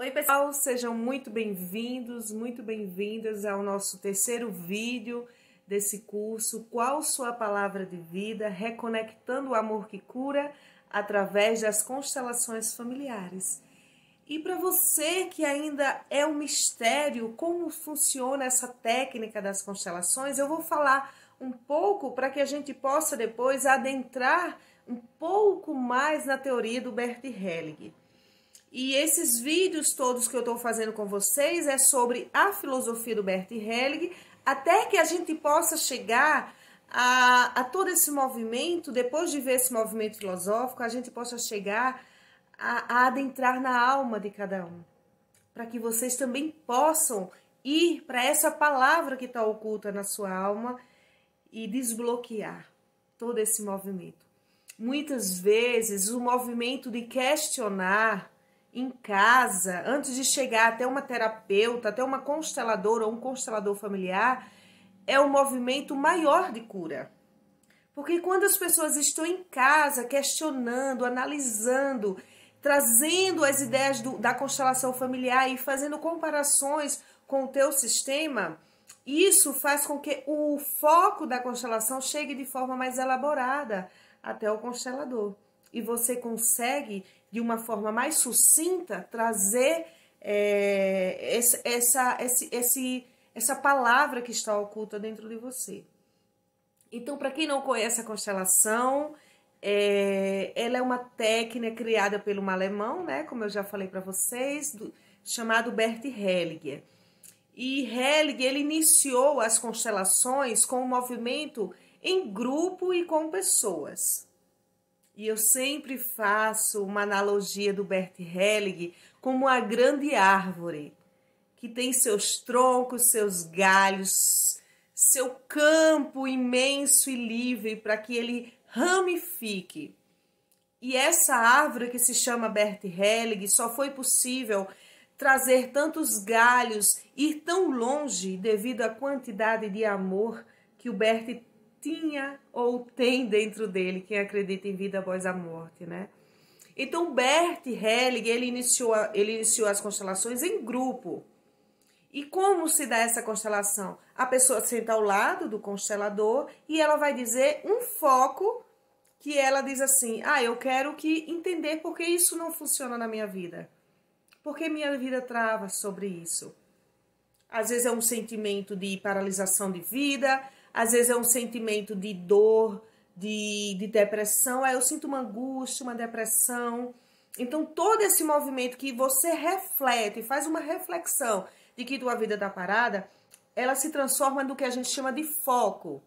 Oi pessoal, sejam muito bem-vindas ao nosso terceiro vídeo desse curso, Qual Sua Palavra de Vida? Reconectando o amor que cura através das constelações familiares. E para você que ainda é um mistério como funciona essa técnica das constelações, eu vou falar um pouco para que a gente possa depois adentrar um pouco mais na teoria do Bert Hellinger. E esses vídeos todos que eu estou fazendo com vocês é sobre a filosofia do Bert Hellinger, até que a gente possa chegar a todo esse movimento, depois de ver esse movimento filosófico, a gente possa chegar a adentrar na alma de cada um, para que vocês também possam ir para essa palavra que está oculta na sua alma e desbloquear todo esse movimento. Muitas vezes o movimento de questionar em casa, antes de chegar até uma terapeuta, até uma consteladora ou um constelador familiar, é um movimento maior de cura. Porque quando as pessoas estão em casa questionando, analisando, trazendo as ideias da constelação familiar e fazendo comparações com o teu sistema, isso faz com que o foco da constelação chegue de forma mais elaborada até o constelador. E você consegue, de uma forma mais sucinta, trazer essa palavra que está oculta dentro de você. Então, para quem não conhece a constelação, ela é uma técnica criada por um alemão, né, como eu já falei para vocês, chamado Bert Hellinger. E Hellinger, ele iniciou as constelações com um movimento em grupo e com pessoas. E eu sempre faço uma analogia do Bert Hellinger como uma grande árvore, que tem seus troncos, seus galhos, seu campo imenso e livre para que ele ramifique. E essa árvore que se chama Bert Hellinger só foi possível trazer tantos galhos, ir tão longe devido à quantidade de amor que o Bert tinha ou tem dentro dele, quem acredita em vida após a morte, né? Então, Bert Hellinger, ele iniciou as constelações em grupo. E como se dá essa constelação? A pessoa senta ao lado do constelador e ela vai dizer um foco que ela diz assim, eu quero entender por que isso não funciona na minha vida. Por que minha vida trava sobre isso? Às vezes é um sentimento de paralisação de vida, às vezes é um sentimento de dor, de depressão. Eu sinto uma angústia, uma depressão. Então, todo esse movimento que você reflete, faz uma reflexão de que tua vida está parada, ela se transforma no que a gente chama de foco.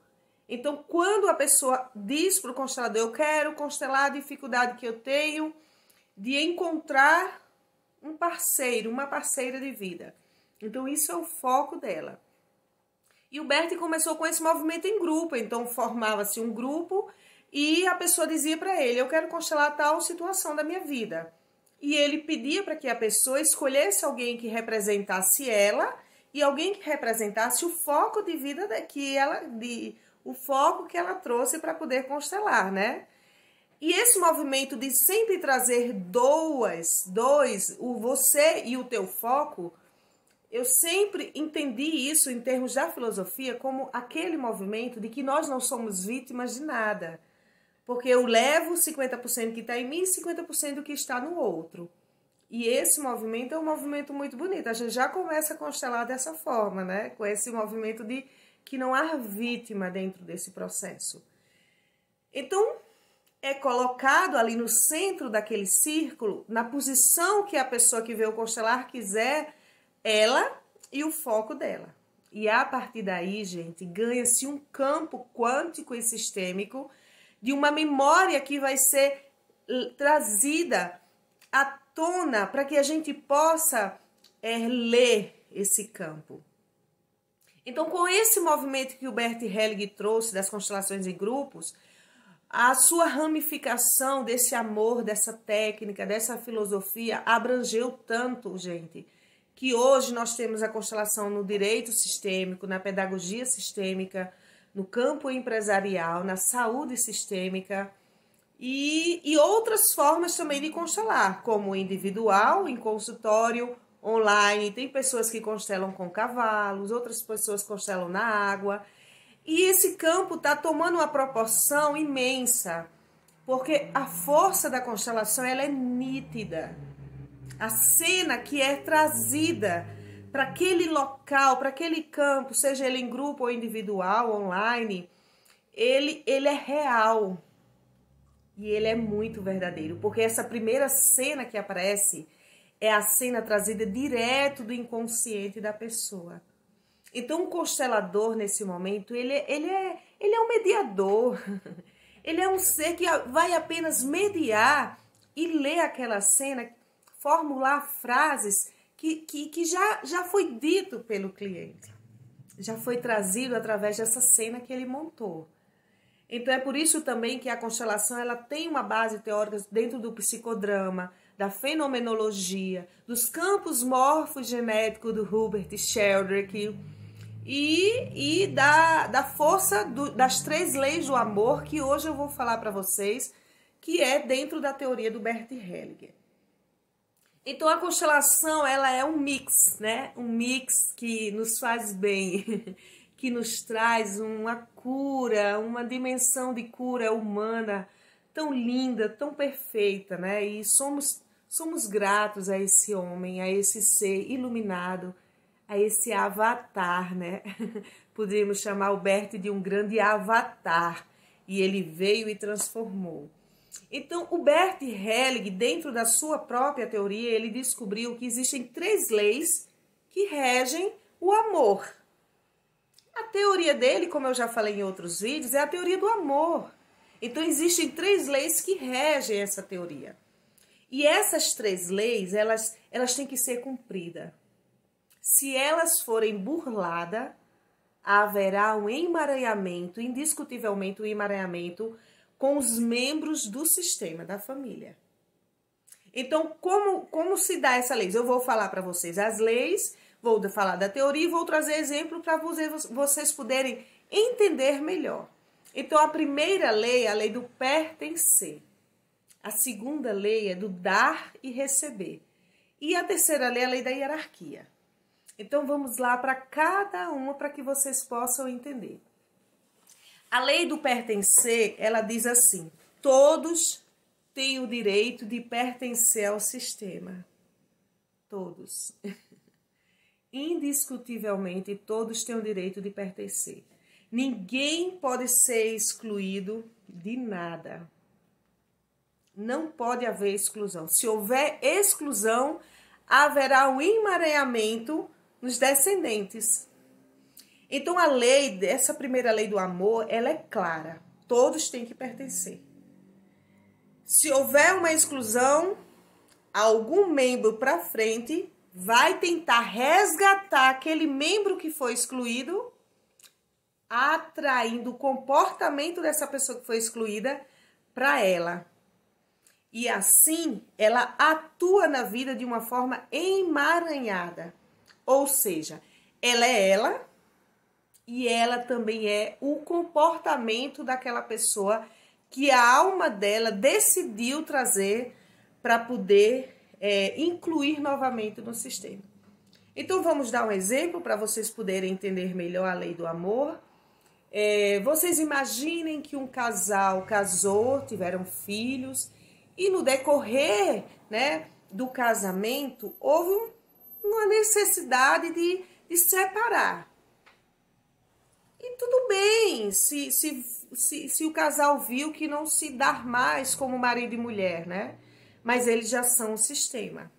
Então, quando a pessoa diz para o constelador, eu quero constelar a dificuldade que eu tenho de encontrar um parceiro, uma parceira de vida. Então, isso é o foco dela. E o Bert começou com esse movimento em grupo, então formava-se um grupo e a pessoa dizia para ele, eu quero constelar tal situação da minha vida. E ele pedia para que a pessoa escolhesse alguém que representasse ela e alguém que representasse o foco de vida o foco que ela trouxe para poder constelar, né? E esse movimento de sempre trazer o você e o teu foco, eu sempre entendi isso em termos da filosofia como aquele movimento de que nós não somos vítimas de nada. Porque eu levo 50% que está em mim e 50% do que está no outro. E esse movimento é um movimento muito bonito. A gente já começa a constelar dessa forma, né? Com esse movimento de que não há vítima dentro desse processo. Então, é colocado ali no centro daquele círculo, na posição que a pessoa que veio constelar quiser, ela e o foco dela. E a partir daí, gente, ganha-se um campo quântico e sistêmico de uma memória que vai ser trazida à tona para que a gente possa ler esse campo. Então, com esse movimento que o Bert Hellinger trouxe das constelações em grupos, a sua ramificação desse amor, dessa técnica, dessa filosofia abrangeu tanto, gente, que hoje nós temos a constelação no direito sistêmico, na pedagogia sistêmica, no campo empresarial, na saúde sistêmica e outras formas também de constelar, como individual, em consultório online, tem pessoas que constelam com cavalos, outras pessoas constelam na água. E esse campo está tomando uma proporção imensa, porque a força da constelação ela é nítida. A cena que é trazida para aquele local, para aquele campo, seja ele em grupo ou individual, online, ele é real. E ele é muito verdadeiro, porque essa primeira cena que aparece é a cena trazida direto do inconsciente da pessoa. Então, o constelador, nesse momento, ele é um mediador. Ele é um ser que vai apenas mediar e ler aquela cena, formular frases que já foi dito pelo cliente. Já foi trazido através dessa cena que ele montou. Então, é por isso também que a constelação ela tem uma base teórica dentro do psicodrama, da fenomenologia, dos campos morfogenéticos do Hubert Sheldrake e da força das 3 leis do amor, que hoje eu vou falar para vocês, que é dentro da teoria do Bert Hellinger. Então, a constelação ela é um mix, né? Um mix que nos faz bem, que nos traz uma cura, uma dimensão de cura humana tão linda, tão perfeita, né? E somos gratos a esse homem, a esse ser iluminado, a esse avatar, né? Poderíamos chamar o Bert de um grande avatar, e ele veio e transformou. Então, o Bert Hellinger, dentro da sua própria teoria, ele descobriu que existem 3 leis que regem o amor. A teoria dele, como eu já falei em outros vídeos, é a teoria do amor. Então, existem 3 leis que regem essa teoria. E essas 3 leis, elas têm que ser cumpridas. Se elas forem burladas, haverá um emaranhamento, indiscutivelmente um emaranhamento com os membros do sistema, da família. Então, como se dá essa lei? Eu vou falar para vocês as leis, vou falar da teoria e vou trazer exemplo para vocês poderem entender melhor. Então, a primeira lei é a lei do pertencer. A segunda lei é do dar e receber. E a terceira lei é a lei da hierarquia. Então, vamos lá para cada uma para que vocês possam entender. A lei do pertencer, ela diz assim: todos têm o direito de pertencer ao sistema. Todos. Indiscutivelmente, todos têm o direito de pertencer. Ninguém pode ser excluído de nada. Não pode haver exclusão. Se houver exclusão, haverá um emaranhamento nos descendentes. Então, a lei, essa primeira lei do amor, ela é clara. Todos têm que pertencer. Se houver uma exclusão, algum membro para frente vai tentar resgatar aquele membro que foi excluído, atraindo o comportamento dessa pessoa que foi excluída para ela. E assim, ela atua na vida de uma forma emaranhada. Ou seja, ela é ela e ela também é o comportamento daquela pessoa que a alma dela decidiu trazer para poder incluir novamente no sistema. Então, vamos dar um exemplo para vocês poderem entender melhor a lei do amor. Vocês imaginem que um casal casou, tiveram filhos, e no decorrer, né, do casamento, houve uma necessidade de separar. E tudo bem, se o casal viu que não se dá mais como marido e mulher, né? Mas eles já são o sistema.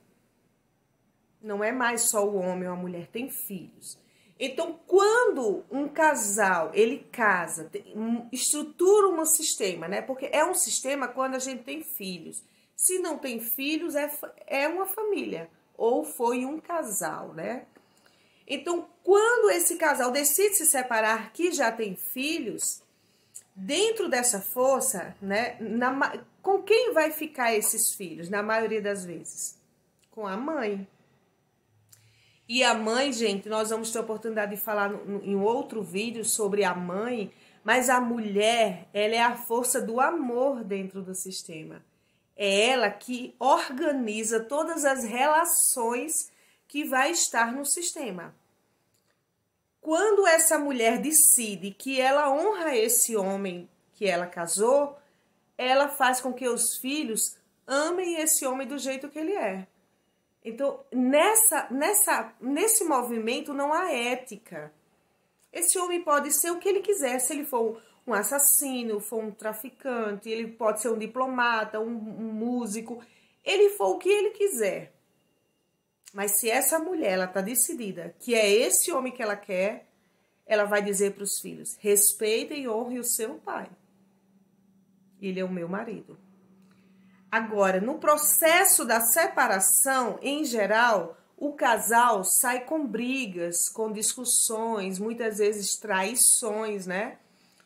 Não é mais só o homem ou a mulher, tem filhos. Então, quando um casal, ele casa, estrutura um sistema, né? Porque é um sistema quando a gente tem filhos. Se não tem filhos, é uma família. Ou foi um casal, né? Então, quando esse casal decide se separar, que já tem filhos, dentro dessa força, né? Com quem vai ficar esses filhos, na maioria das vezes? Com a mãe. E a mãe, gente, nós vamos ter a oportunidade de falar em outro vídeo sobre a mãe, mas a mulher, ela é a força do amor dentro do sistema. É ela que organiza todas as relações que vai estar no sistema. Quando essa mulher decide que ela honra esse homem que ela casou, ela faz com que os filhos amem esse homem do jeito que ele é. Então, nesse movimento não há ética. Esse homem pode ser o que ele quiser. Se ele for um assassino, for um traficante, ele pode ser um diplomata, um músico. Ele for o que ele quiser. Mas se essa mulher ela está decidida que é esse homem que ela quer, ela vai dizer para os filhos: respeitem e honrem o seu pai. Ele é o meu marido. Agora, no processo da separação, em geral, o casal sai com brigas, com discussões, muitas vezes traições, né?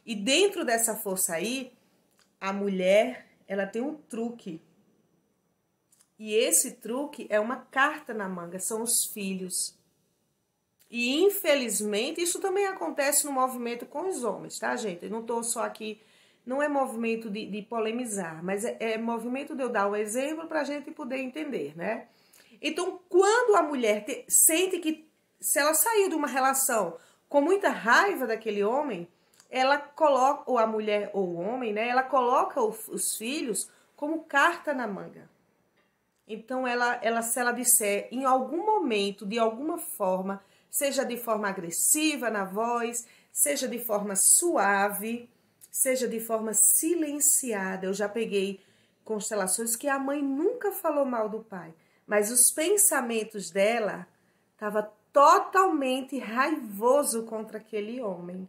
E dentro dessa força aí, a mulher, ela tem um truque. E esse truque é uma carta na manga, são os filhos. E, infelizmente, isso também acontece no movimento com os homens, tá, gente? Eu não tô só aqui... Não é movimento de polemizar, mas é movimento de eu dar um exemplo para a gente poder entender, né? Então, quando a mulher sente que, se ela saiu de uma relação com muita raiva daquele homem, ela coloca, ou a mulher ou o homem, né? Ela coloca os filhos como carta na manga. Então, se ela disser em algum momento, de alguma forma, seja de forma agressiva na voz, seja de forma suave, seja de forma silenciada. Eu já peguei constelações que a mãe nunca falou mal do pai, mas os pensamentos dela estavam totalmente raivoso contra aquele homem.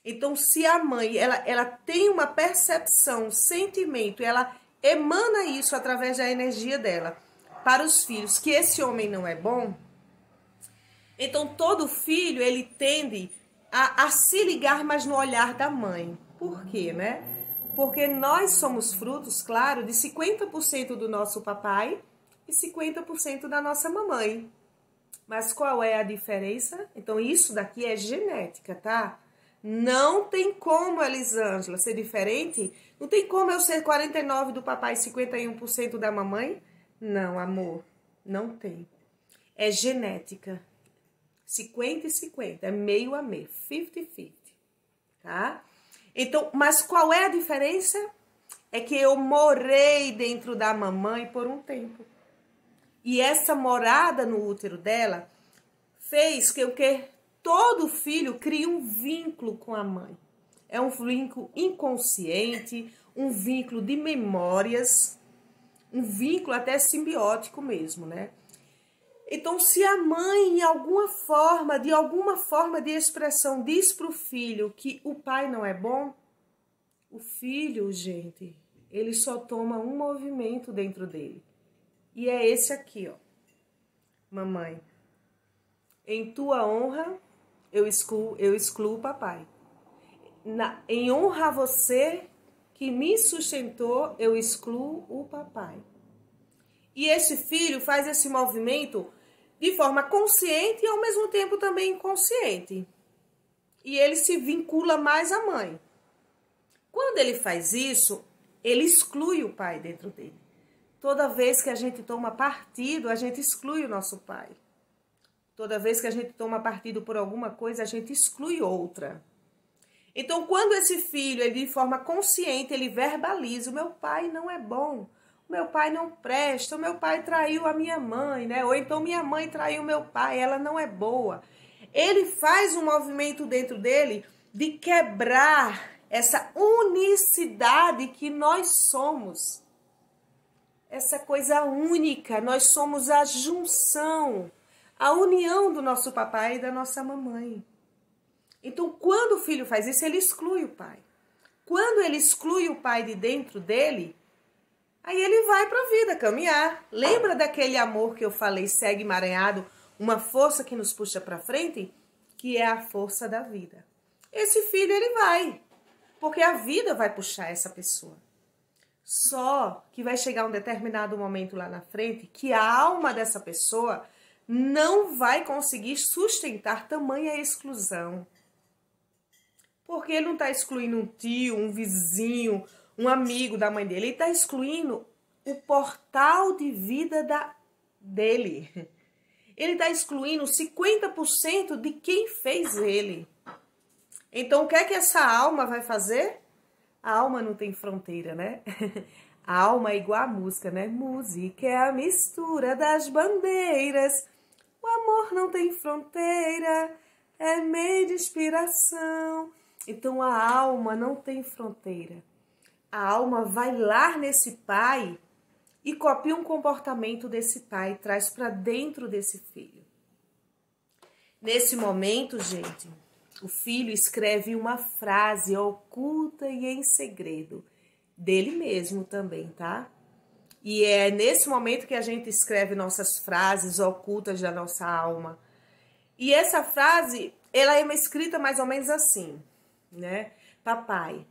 Então, se a mãe ela tem uma percepção, um sentimento, ela emana isso através da energia dela para os filhos, que esse homem não é bom, então todo filho ele tende a se ligar mais no olhar da mãe. Por quê, né? Porque nós somos frutos, claro, de 50% do nosso papai e 50% da nossa mamãe. Mas qual é a diferença? Então, isso daqui é genética, tá? Não tem como, Elisângela, ser diferente. Não tem como eu ser 49% do papai e 51% da mamãe. Não, amor, não tem. É genética. 50 e 50, é meio a meio, 50-50, tá? Então, mas qual é a diferença? É que eu morei dentro da mamãe por um tempo. E essa morada no útero dela fez que todo filho crie um vínculo com a mãe. É um vínculo inconsciente, um vínculo de memórias, um vínculo até simbiótico mesmo, né? Então, se a mãe, de alguma forma de expressão, diz para o filho que o pai não é bom, o filho, gente, ele só toma um movimento dentro dele. E é esse aqui, ó. Mamãe, em tua honra, eu excluo o papai. Em honra a você que me sustentou, eu excluo o papai. E esse filho faz esse movimento de forma consciente e ao mesmo tempo também inconsciente. E ele se vincula mais à mãe. Quando ele faz isso, ele exclui o pai dentro dele. Toda vez que a gente toma partido, a gente exclui o nosso pai. Toda vez que a gente toma partido por alguma coisa, a gente exclui outra. Então, quando esse filho, ele de forma consciente, ele verbaliza: o meu pai não é bom, o meu pai não presta, o meu pai traiu a minha mãe, né? Ou então minha mãe traiu meu pai, ela não é boa. Ele faz um movimento dentro dele de quebrar essa unicidade que nós somos. Essa coisa única, nós somos a junção, a união do nosso papai e da nossa mamãe. Então, quando o filho faz isso, ele exclui o pai. Quando ele exclui o pai de dentro dele, aí ele vai para a vida caminhar. Lembra daquele amor que eu falei, segue emaranhado, uma força que nos puxa para frente? Que é a força da vida. Esse filho, ele vai, porque a vida vai puxar essa pessoa. Só que vai chegar um determinado momento lá na frente que a alma dessa pessoa não vai conseguir sustentar tamanha exclusão. Porque ele não está excluindo um tio, um vizinho, um amigo da mãe dele. Ele está excluindo o portal de vida dele. ele está excluindo 50% de quem fez ele. Então, o que é que essa alma vai fazer? A alma não tem fronteira, né? A alma é igual a música, né? Música é a mistura das bandeiras. O amor não tem fronteira, é meio de inspiração. Então, a alma não tem fronteira. A alma vai lá nesse pai e copia um comportamento desse pai, traz para dentro desse filho. Nesse momento, gente, o filho escreve uma frase oculta e em segredo, dele mesmo também, tá? E é nesse momento que a gente escreve nossas frases ocultas da nossa alma. E essa frase, ela é escrita mais ou menos assim, né? Papai,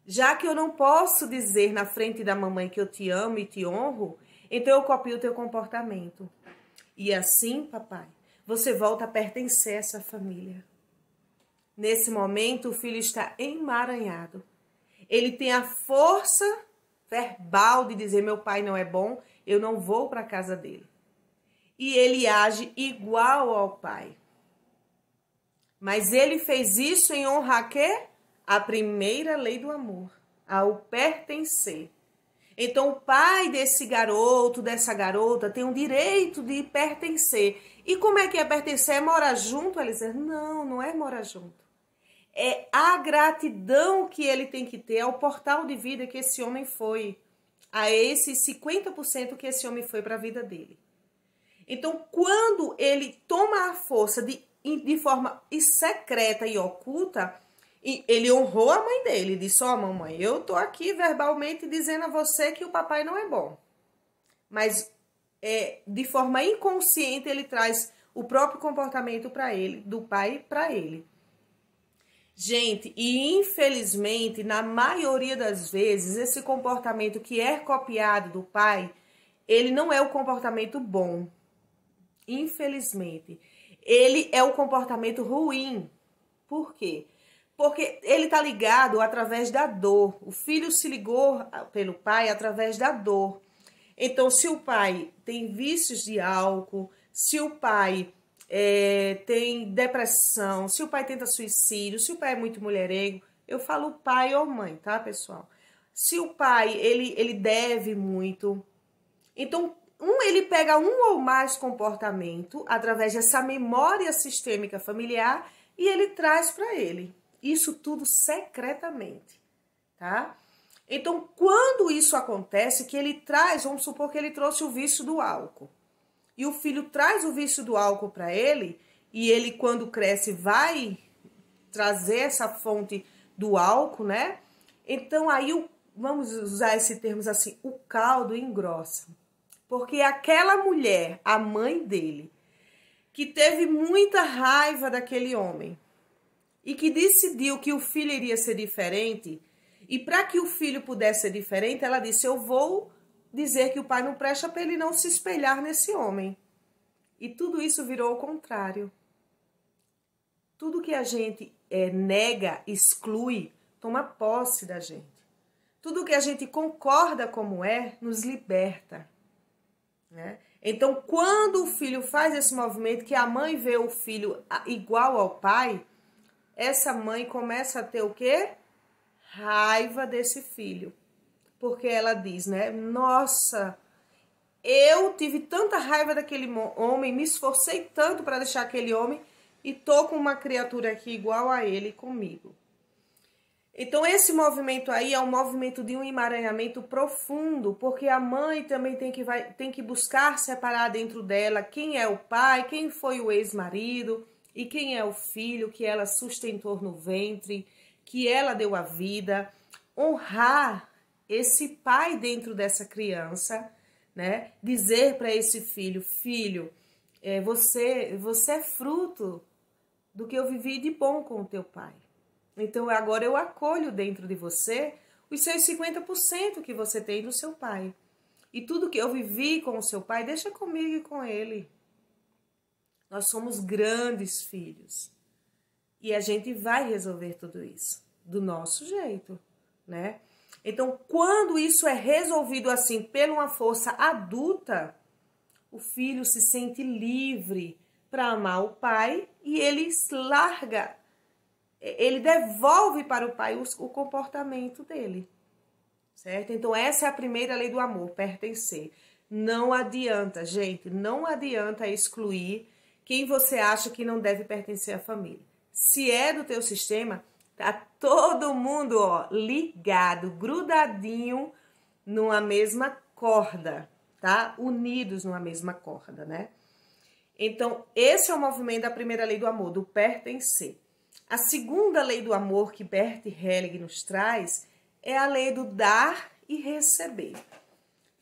já que eu não posso dizer na frente da mamãe que eu te amo e te honro, então eu copio o teu comportamento. E assim, papai, você volta a pertencer a essa família. Nesse momento, o filho está emaranhado. Ele tem a força verbal de dizer, meu pai não é bom, eu não vou para a casa dele. E ele age igual ao pai. Mas ele fez isso em honra a quê? A primeira lei do amor, ao pertencer. Então, o pai desse garoto, dessa garota, tem o direito de pertencer. E como é que é pertencer? É morar junto? Ele diz, não, não é morar junto. É a gratidão que ele tem que ter ao portal de vida que esse homem foi. A esse 50% que esse homem foi para a vida dele. Então, quando ele toma a força de forma secreta e oculta, ele honrou a mãe dele. Disse, ó, mamãe, eu tô aqui verbalmente dizendo a você que o papai não é bom. Mas de forma inconsciente ele traz o próprio comportamento para ele, do pai para ele. Gente, e infelizmente, na maioria das vezes, esse comportamento que é copiado do pai, ele não é o comportamento bom. Infelizmente. Ele é o comportamento ruim. Por quê? Porque ele está ligado através da dor. O filho se ligou pelo pai através da dor. Então, se o pai tem vícios de álcool, se o pai tem depressão, se o pai tenta suicídio, se o pai é muito mulherengo, eu falo pai ou mãe, tá, pessoal? Se o pai, ele deve muito, então, ele pega um ou mais comportamento através dessa memória sistêmica familiar e ele traz para ele. Isso tudo secretamente, tá? Então, quando isso acontece, que ele traz, vamos supor que ele trouxe o vício do álcool. E o filho traz o vício do álcool para ele, e ele, quando cresce, vai trazer essa fonte do álcool, né? Então, aí, vamos usar esse termo assim, o caldo engrossa. Porque aquela mulher, a mãe dele, que teve muita raiva daquele homem, e que decidiu que o filho iria ser diferente, e para que o filho pudesse ser diferente, ela disse, eu vou dizer que o pai não presta para ele não se espelhar nesse homem. E tudo isso virou o contrário. Tudo que a gente nega, exclui, toma posse da gente. Tudo que a gente concorda como nos liberta. Né? Então, quando o filho faz esse movimento, que a mãe vê o filho igual ao pai, essa mãe começa a ter o quê? Raiva desse filho. Porque ela diz, né? Nossa, eu tive tanta raiva daquele homem, me esforcei tanto para deixar aquele homem e tô com uma criatura aqui igual a ele comigo. Então, esse movimento aí é um movimento de um emaranhamento profundo, porque a mãe também tem que buscar separar dentro dela quem é o pai, quem foi o ex-marido e quem é o filho que ela sustentou no ventre, que ela deu a vida. Honrar esse pai dentro dessa criança, né? Dizer para esse filho, filho, você é fruto do que eu vivi de bom com o teu pai. Então, agora eu acolho dentro de você os seus 50% que você tem do seu pai. E tudo que eu vivi com o seu pai, deixa comigo e com ele. Nós somos grandes filhos. E a gente vai resolver tudo isso do nosso jeito, né? Então, quando isso é resolvido assim, por uma força adulta, o filho se sente livre para amar o pai e ele larga, ele devolve para o pai o comportamento dele, certo? Então essa é a primeira lei do amor, pertencer. Não adianta, gente, não adianta excluir quem você acha que não deve pertencer à família. Se é do teu sistema, tá todo mundo, ó, ligado, grudadinho numa mesma corda, tá? Unidos numa mesma corda, né? Então, esse é o movimento da primeira lei do amor, do pertencer. A segunda lei do amor que Bert Hellinger nos traz é a lei do dar e receber.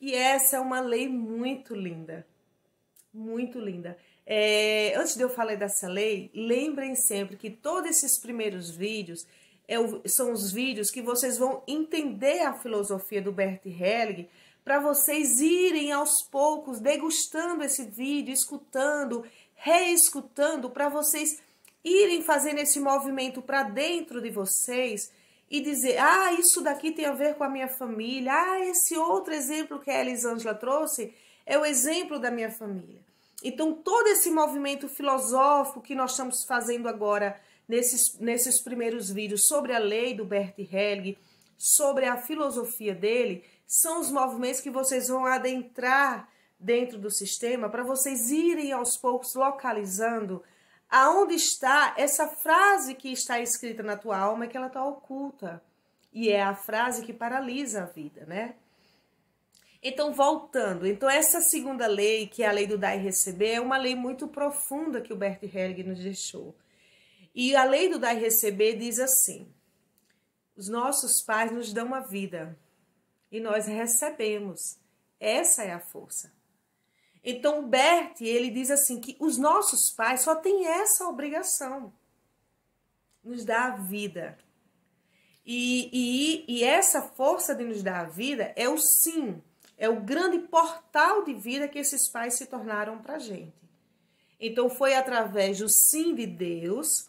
E essa é uma lei muito linda, muito linda. Antes de eu falar dessa lei, lembrem sempre que todos esses primeiros vídeos são os vídeos que vocês vão entender a filosofia do Bert Hellinger, para vocês irem aos poucos degustando esse vídeo, escutando, reescutando, para vocês irem fazendo esse movimento para dentro de vocês e dizer, ah, isso daqui tem a ver com a minha família, ah, esse outro exemplo que a Elisângela trouxe é o exemplo da minha família. Então, todo esse movimento filosófico que nós estamos fazendo agora nesses primeiros vídeos sobre a lei do Bert Hellinger, sobre a filosofia dele, são os movimentos que vocês vão adentrar dentro do sistema para vocês irem aos poucos localizando aonde está essa frase que está escrita na tua alma, que ela está oculta. E é a frase que paralisa a vida, né? Então, voltando. Então, essa segunda lei, que é a lei do dar e receber, é uma lei muito profunda que o Bert Hellinger nos deixou. E a lei do dar e receber diz assim: os nossos pais nos dão a vida e nós recebemos. Essa é a força. Então, o Bert, ele diz assim, que os nossos pais só têm essa obrigação, nos dar a vida. E essa força de nos dar a vida é o sim, é o grande portal de vida que esses pais se tornaram para a gente. Então, foi através do sim de Deus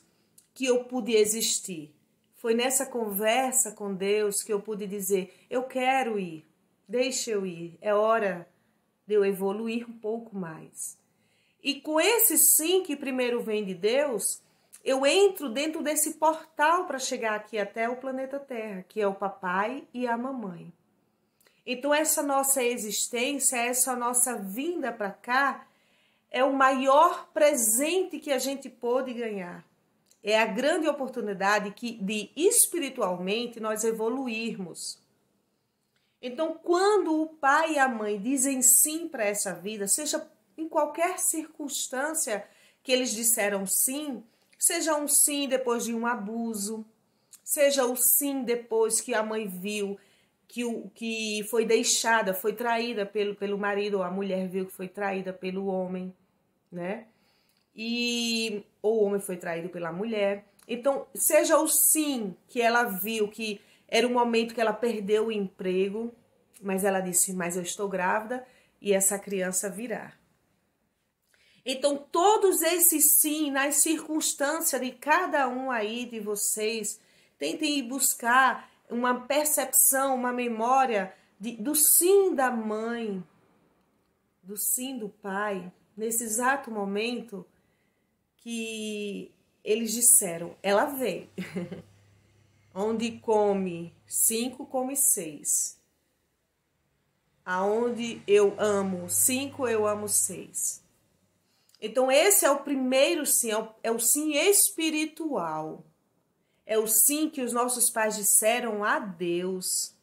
que eu pude existir. Foi nessa conversa com Deus que eu pude dizer, eu quero ir, deixa eu ir, é hora de eu evoluir um pouco mais. E com esse sim que primeiro vem de Deus, eu entro dentro desse portal para chegar aqui até o planeta Terra, que é o papai e a mamãe. Então essa nossa existência, essa nossa vinda para cá, é o maior presente que a gente pôde ganhar. É a grande oportunidade de espiritualmente nós evoluirmos. Então, quando o pai e a mãe dizem sim para essa vida, seja em qualquer circunstância que eles disseram sim, seja um sim depois de um abuso, seja o sim depois que a mãe viu que foi deixada, foi traída pelo marido, ou a mulher viu que foi traída pelo homem, né? Ou o homem foi traído pela mulher. Então, seja o sim que ela viu que era o momento que ela perdeu o emprego, mas ela disse, mas eu estou grávida e essa criança virá. Então, todos esses sim, nas circunstâncias de cada um aí de vocês, tentem ir buscar uma percepção, uma memória do sim da mãe, do sim do pai, nesse exato momento que eles disseram, ela vem. Onde come 5, come 6. Aonde eu amo 5, eu amo 6. Então, esse é o primeiro sim, é o sim espiritual. É o sim que os nossos pais disseram a Deus,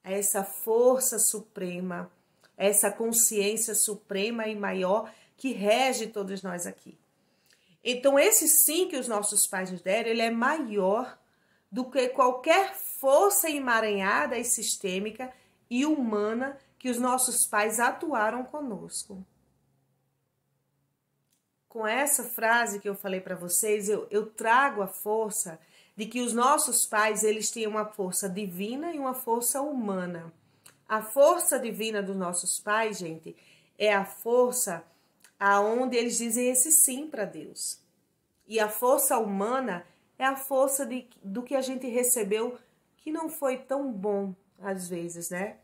a essa força suprema, a essa consciência suprema e maior que rege todos nós aqui. Então, esse sim que os nossos pais nos deram, ele é maior do que qualquer força emaranhada e sistêmica e humana que os nossos pais atuaram conosco. Com essa frase que eu falei para vocês, eu trago a força de que os nossos pais, eles têm uma força divina e uma força humana. A força divina dos nossos pais, gente, é a força aonde eles dizem esse sim para Deus. E a força humana é a força do que a gente recebeu que não foi tão bom às vezes, né?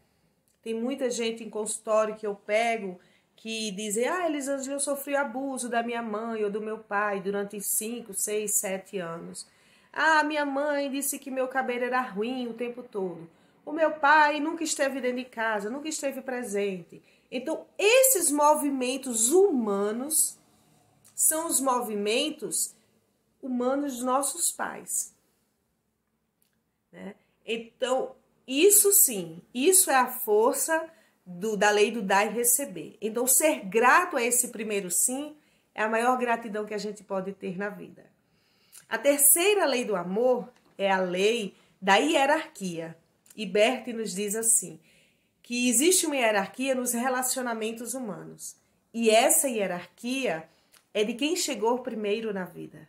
Tem muita gente em consultório que eu pego que dizem, ah, Elisângela, eu sofri abuso da minha mãe ou do meu pai durante 5, 6, 7 anos. Ah, minha mãe disse que meu cabelo era ruim o tempo todo. O meu pai nunca esteve dentro de casa, nunca esteve presente. Então, esses movimentos humanos são os movimentos humanos dos nossos pais, né? Então, isso sim, isso é a força da lei do dar e receber. Então, ser grato a esse primeiro sim é a maior gratidão que a gente pode ter na vida. A terceira lei do amor é a lei da hierarquia. E Bert nos diz assim, que existe uma hierarquia nos relacionamentos humanos. E essa hierarquia é de quem chegou primeiro na vida.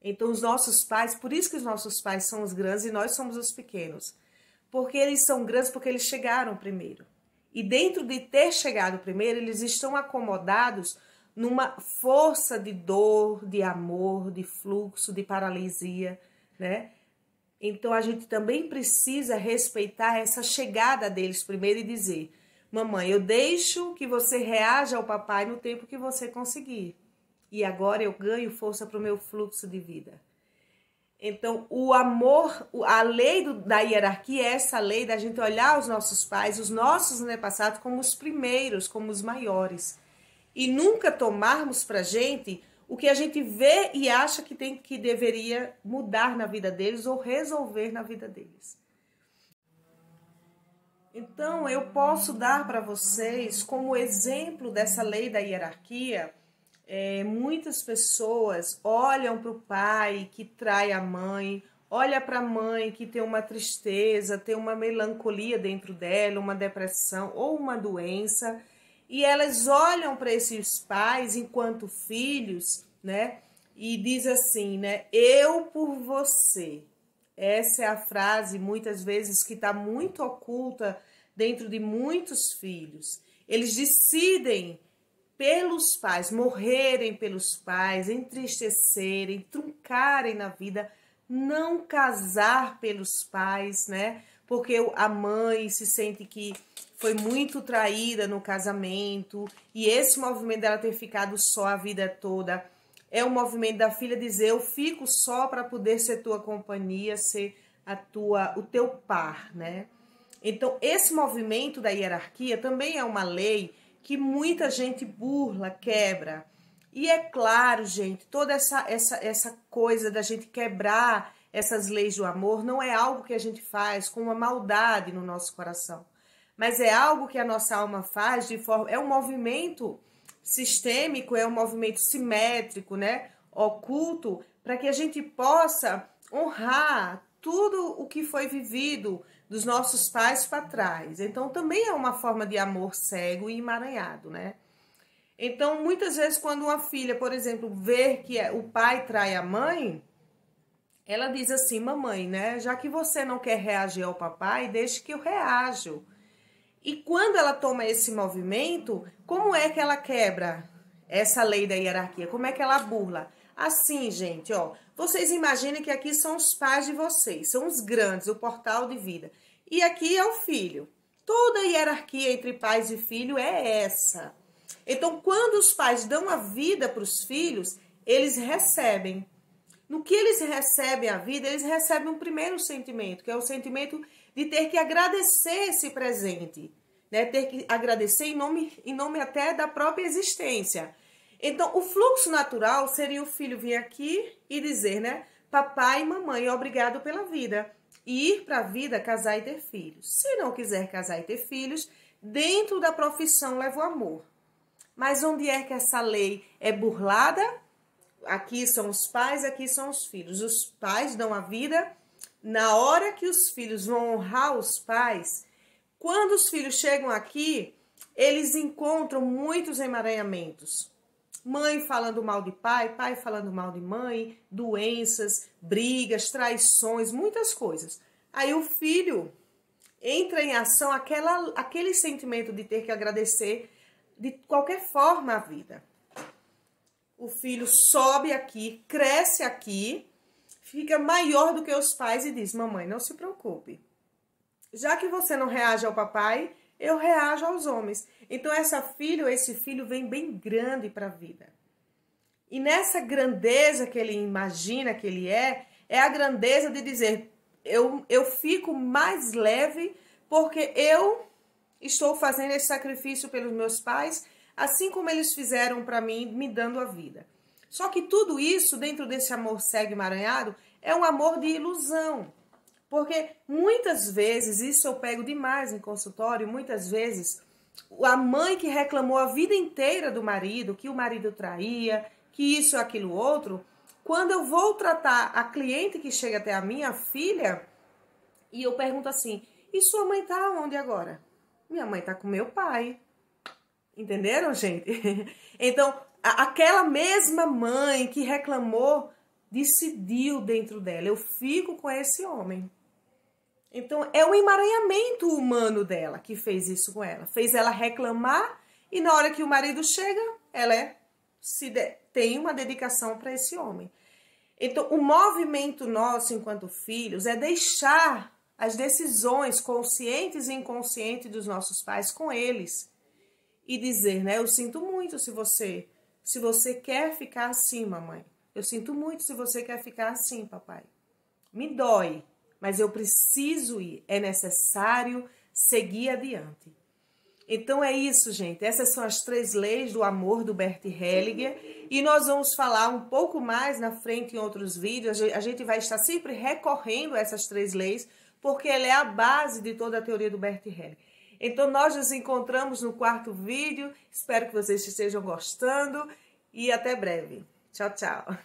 Então, os nossos pais, por isso que os nossos pais são os grandes e nós somos os pequenos. Porque eles são grandes porque eles chegaram primeiro. E dentro de ter chegado primeiro, eles estão acomodados numa força de dor, de amor, de fluxo, de paralisia, né? Então, a gente também precisa respeitar essa chegada deles primeiro e dizer, mamãe, eu deixo que você reaja ao papai no tempo que você conseguir. E agora eu ganho força para o meu fluxo de vida. Então, o amor, a lei da hierarquia é essa lei da gente olhar os nossos pais, os nossos antepassados como os primeiros, como os maiores. E nunca tomarmos pra gente o que a gente vê e acha que deveria mudar na vida deles ou resolver na vida deles. Então, eu posso dar para vocês, como exemplo dessa lei da hierarquia, muitas pessoas olham para o pai que trai a mãe, olha para a mãe que tem uma tristeza, tem uma melancolia dentro dela, uma depressão ou uma doença, e elas olham para esses pais enquanto filhos, né? E diz assim, né? Eu por você. Essa é a frase, muitas vezes, que está muito oculta dentro de muitos filhos. Eles decidem pelos pais, morrerem pelos pais, entristecerem, truncarem na vida, não casar pelos pais, né? Porque a mãe se sente que foi muito traída no casamento e esse movimento dela ter ficado só a vida toda é o movimento da filha dizer eu fico só para poder ser tua companhia, ser o teu par, né? Então, esse movimento da hierarquia também é uma lei que muita gente burla, quebra. E é claro, gente, toda essa coisa da gente quebrar essas leis do amor não é algo que a gente faz com uma maldade no nosso coração, mas é algo que a nossa alma faz de forma... É um movimento sistêmico, é um movimento simétrico, né? Oculto, para que a gente possa honrar tudo o que foi vivido dos nossos pais para trás. Então, também é uma forma de amor cego e emaranhado, né? Então, muitas vezes, quando uma filha, por exemplo, vê que o pai trai a mãe, ela diz assim, mamãe, né? Já que você não quer reagir ao papai, deixe que eu reajo. E quando ela toma esse movimento, como é que ela quebra essa lei da hierarquia? Como é que ela burla? Assim, gente, ó, vocês imaginem que aqui são os pais de vocês, são os grandes, o portal de vida. E aqui é o filho. Toda a hierarquia entre pais e filho é essa. Então, quando os pais dão a vida para os filhos, eles recebem. No que eles recebem a vida, eles recebem um primeiro sentimento, que é o sentimento de ter que agradecer esse presente, né? Ter que agradecer em nome até da própria existência. Então, o fluxo natural seria o filho vir aqui e dizer, né? Papai e mamãe, obrigado pela vida. E ir para a vida, casar e ter filhos. Se não quiser casar e ter filhos, dentro da profissão leva o amor. Mas onde é que essa lei é burlada? Aqui são os pais, aqui são os filhos. Os pais dão a vida. Na hora que os filhos vão honrar os pais, quando os filhos chegam aqui, eles encontram muitos emaranhamentos. Mãe falando mal de pai, pai falando mal de mãe, doenças, brigas, traições, muitas coisas. Aí o filho entra em ação aquele sentimento de ter que agradecer de qualquer forma a vida. O filho sobe aqui, cresce aqui, fica maior do que os pais e diz, mamãe, não se preocupe. Já que você não reage ao papai, eu reajo aos homens. Então essa filha ou esse filho vem bem grande para a vida. E nessa grandeza que ele imagina que ele é a grandeza de dizer, eu fico mais leve porque eu estou fazendo esse sacrifício pelos meus pais, assim como eles fizeram para mim, me dando a vida. Só que tudo isso, dentro desse amor cego emaranhado, é um amor de ilusão. Porque muitas vezes, isso eu pego demais em consultório, muitas vezes a mãe que reclamou a vida inteira do marido, que o marido traía, que isso ou aquilo outro, quando eu vou tratar a cliente que chega até a minha filha, e eu pergunto assim, e sua mãe tá onde agora? Minha mãe tá com meu pai. Entenderam, gente? Então, aquela mesma mãe que reclamou, decidiu dentro dela, eu fico com esse homem. Então, é o emaranhamento humano dela que fez isso com ela. Fez ela reclamar e na hora que o marido chega, ela tem uma dedicação para esse homem. Então, o movimento nosso enquanto filhos é deixar as decisões conscientes e inconscientes dos nossos pais com eles. E dizer, né, eu sinto muito se você quer ficar assim, mamãe. Eu sinto muito se você quer ficar assim, papai. Me dói. Mas eu preciso ir, é necessário seguir adiante. Então é isso, gente. Essas são as 3 leis do amor do Bert Hellinger. E nós vamos falar um pouco mais na frente em outros vídeos. A gente vai estar sempre recorrendo a essas 3 leis, porque ela é a base de toda a teoria do Bert Hellinger. Então nós nos encontramos no 4º vídeo. Espero que vocês estejam gostando e até breve. Tchau, tchau.